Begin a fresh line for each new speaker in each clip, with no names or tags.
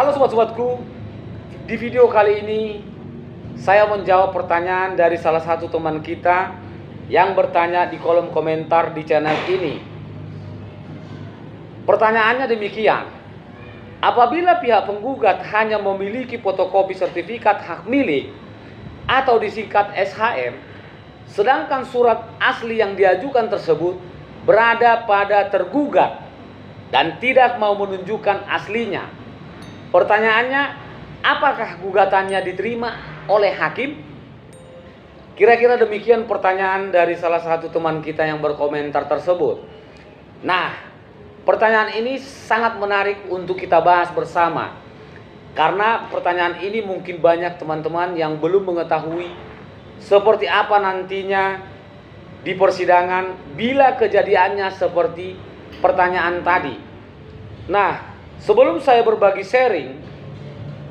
Halo sobat-sobatku, di video kali ini saya menjawab pertanyaan dari salah satu teman kita yang bertanya di kolom komentar di channel ini. Pertanyaannya demikian: apabila pihak penggugat hanya memiliki fotokopi sertifikat hak milik atau disingkat SHM, sedangkan surat asli yang diajukan tersebut berada pada tergugat dan tidak mau menunjukkan aslinya, pertanyaannya, apakah gugatannya diterima oleh hakim? Kira-kira demikian pertanyaan dari salah satu teman kita yang berkomentar tersebut. Nah, pertanyaan ini sangat menarik untuk kita bahas bersama. Karena pertanyaan ini mungkin banyak teman-teman yang belum mengetahui seperti apa nantinya di persidangan bila kejadiannya seperti pertanyaan tadi. Nah, sebelum saya berbagi sharing,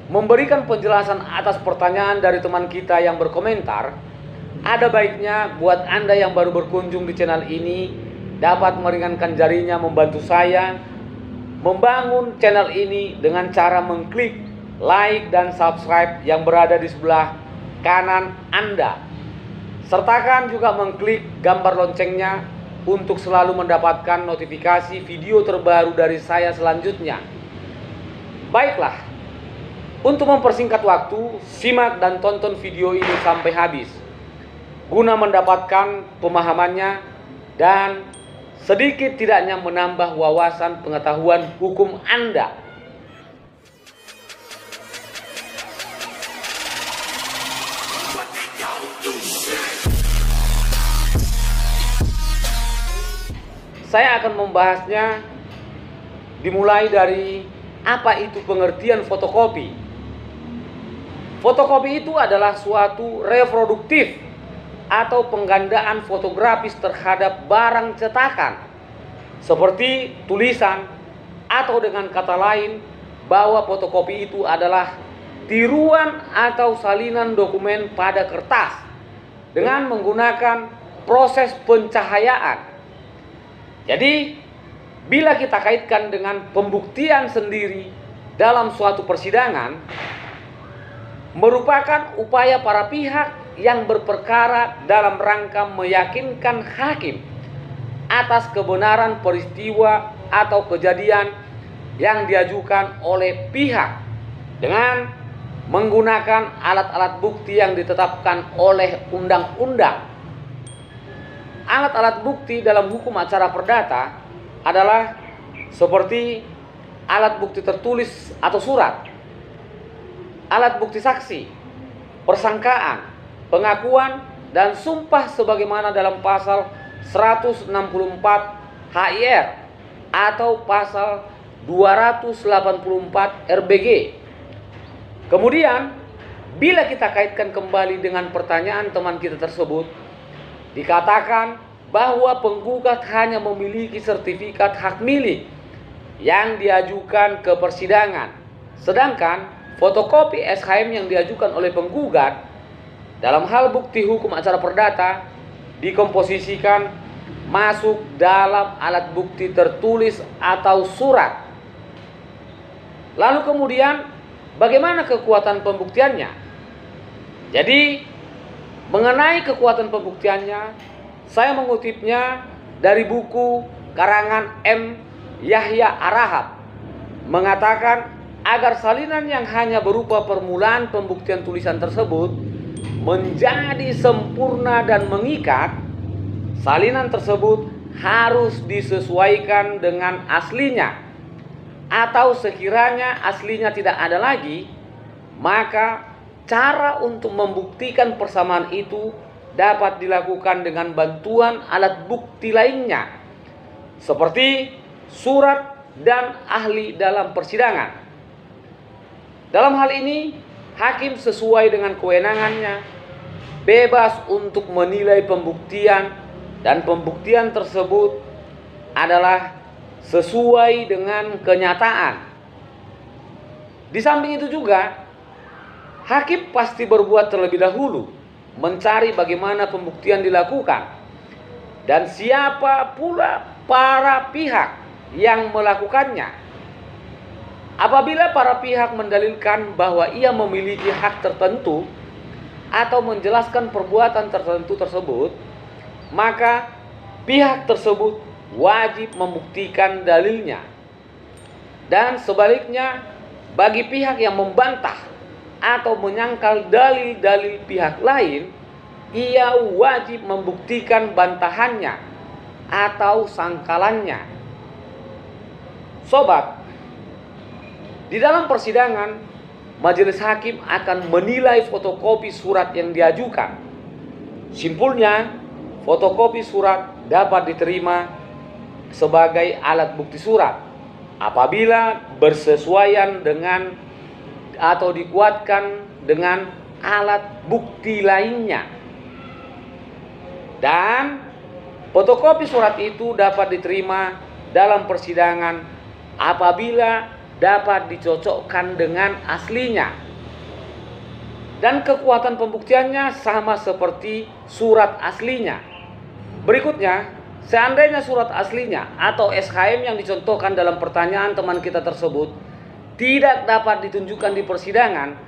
memberikan penjelasan atas pertanyaan dari teman kita yang berkomentar, ada baiknya buat Anda yang baru berkunjung di channel ini dapat meringankan jarinya membantu saya membangun channel ini dengan cara mengklik like dan subscribe yang berada di sebelah kanan Anda. Sertakan juga mengklik gambar loncengnya untuk selalu mendapatkan notifikasi video terbaru dari saya selanjutnya. Baiklah, untuk mempersingkat waktu, simak dan tonton video ini sampai habis guna mendapatkan pemahamannya dan sedikit tidaknya menambah wawasan pengetahuan hukum Anda. Saya akan membahasnya dimulai dari apa itu pengertian fotokopi. Fotokopi itu adalah suatu reproduktif atau penggandaan fotografis terhadap barang cetakan seperti tulisan, atau dengan kata lain bahwa fotokopi itu adalah tiruan atau salinan dokumen pada kertas dengan menggunakan proses pencahayaan. Jadi bila kita kaitkan dengan pembuktian sendiri dalam suatu persidangan, merupakan upaya para pihak yang berperkara dalam rangka meyakinkan hakim atas kebenaran peristiwa atau kejadian yang diajukan oleh pihak dengan menggunakan alat-alat bukti yang ditetapkan oleh undang-undang. Alat-alat bukti dalam hukum acara perdata adalah seperti alat bukti tertulis atau surat, alat bukti saksi, persangkaan, pengakuan, dan sumpah sebagaimana dalam pasal 164 HIR atau pasal 284 RBG. Kemudian, bila kita kaitkan kembali dengan pertanyaan teman kita tersebut, dikatakan bahwa penggugat hanya memiliki sertifikat hak milik yang diajukan ke persidangan, sedangkan fotokopi SHM yang diajukan oleh penggugat dalam hal bukti hukum acara perdata dikomposisikan masuk dalam alat bukti tertulis atau surat. Lalu kemudian bagaimana kekuatan pembuktiannya? Jadi mengenai kekuatan pembuktiannya, saya mengutipnya dari buku karangan M. Yahya Arahab, mengatakan agar salinan yang hanya berupa permulaan pembuktian tulisan tersebut menjadi sempurna dan mengikat, salinan tersebut harus disesuaikan dengan aslinya, atau sekiranya aslinya tidak ada lagi, maka cara untuk membuktikan persamaan itu dapat dilakukan dengan bantuan alat bukti lainnya seperti surat dan ahli dalam persidangan. Dalam hal ini, hakim sesuai dengan kewenangannya bebas untuk menilai pembuktian, dan pembuktian tersebut adalah sesuai dengan kenyataan. Di samping itu juga, hakim pasti berbuat terlebih dahulu mencari bagaimana pembuktian dilakukan dan siapa pula para pihak yang melakukannya. Apabila para pihak mendalilkan bahwa ia memiliki hak tertentu atau menjelaskan perbuatan tertentu tersebut, maka pihak tersebut wajib membuktikan dalilnya. Dan sebaliknya, bagi pihak yang membantah atau menyangkal dalil-dalil pihak lain, ia wajib membuktikan bantahannya atau sangkalannya. Sobat, di dalam persidangan, majelis hakim akan menilai fotokopi surat yang diajukan. Simpulnya, fotokopi surat dapat diterima sebagai alat bukti surat apabila bersesuaian dengan atau dikuatkan dengan alat bukti lainnya. Dan fotokopi surat itu dapat diterima dalam persidangan apabila dapat dicocokkan dengan aslinya. Dan kekuatan pembuktiannya sama seperti surat aslinya. Berikutnya, seandainya surat aslinya atau SHM yang dicontohkan dalam pertanyaan teman kita tersebut tidak dapat ditunjukkan di persidangan,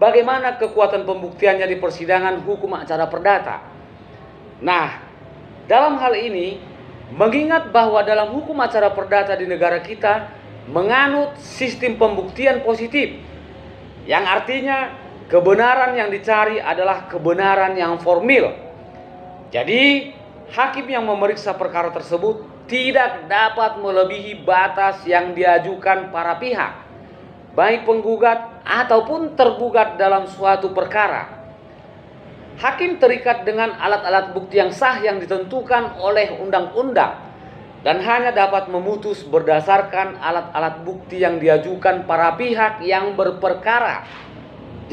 bagaimana kekuatan pembuktiannya di persidangan hukum acara perdata? Nah, dalam hal ini, mengingat bahwa dalam hukum acara perdata di negara kita menganut sistem pembuktian positif, yang artinya kebenaran yang dicari adalah kebenaran yang formil. Jadi, hakim yang memeriksa perkara tersebut tidak dapat melebihi batas yang diajukan para pihak, baik penggugat ataupun tergugat dalam suatu perkara. Hakim terikat dengan alat-alat bukti yang sah yang ditentukan oleh undang-undang dan hanya dapat memutus berdasarkan alat-alat bukti yang diajukan para pihak yang berperkara.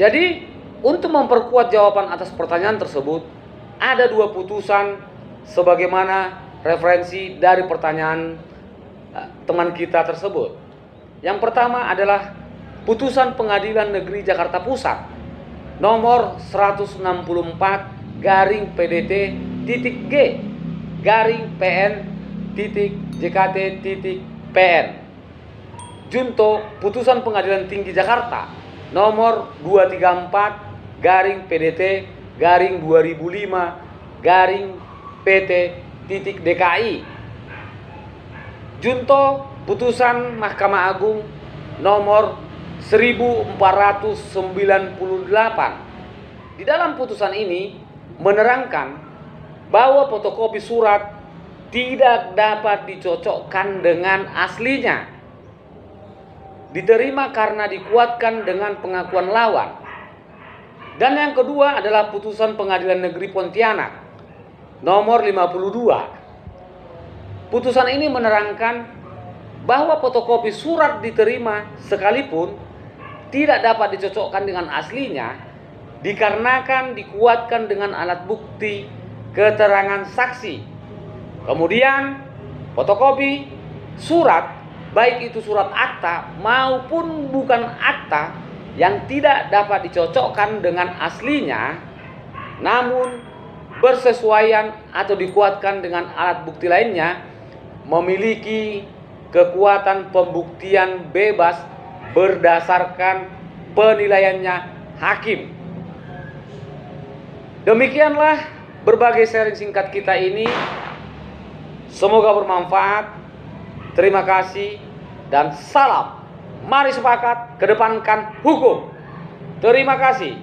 Jadi, untuk memperkuat jawaban atas pertanyaan tersebut, ada dua putusan sebagaimana referensi dari pertanyaan teman kita tersebut. Yang pertama adalah putusan Pengadilan Negeri Jakarta Pusat nomor 164-G-PN-PN-JKT-PN. Junto putusan Pengadilan Tinggi Jakarta nomor 234-2005-PT-DKI. Junto putusan Mahkamah Agung nomor 1498. Di dalam putusan ini menerangkan bahwa fotokopi surat tidak dapat dicocokkan dengan aslinya, diterima karena dikuatkan dengan pengakuan lawan. Dan yang kedua adalah putusan Pengadilan Negeri Pontianak nomor 52. Putusan ini menerangkan bahwa fotokopi surat diterima sekalipun tidak dapat dicocokkan dengan aslinya dikarenakan dikuatkan dengan alat bukti keterangan saksi. Kemudian fotokopi surat, baik itu surat akta maupun bukan akta, yang tidak dapat dicocokkan dengan aslinya namun bersesuaian atau dikuatkan dengan alat bukti lainnya, memiliki kekuatan pembuktian bebas berdasarkan penilaiannya hakim. Demikianlah berbagai sharing singkat kita ini. Semoga bermanfaat. Terima kasih dan salam. Mari sepakat kedepankan hukum. Terima kasih.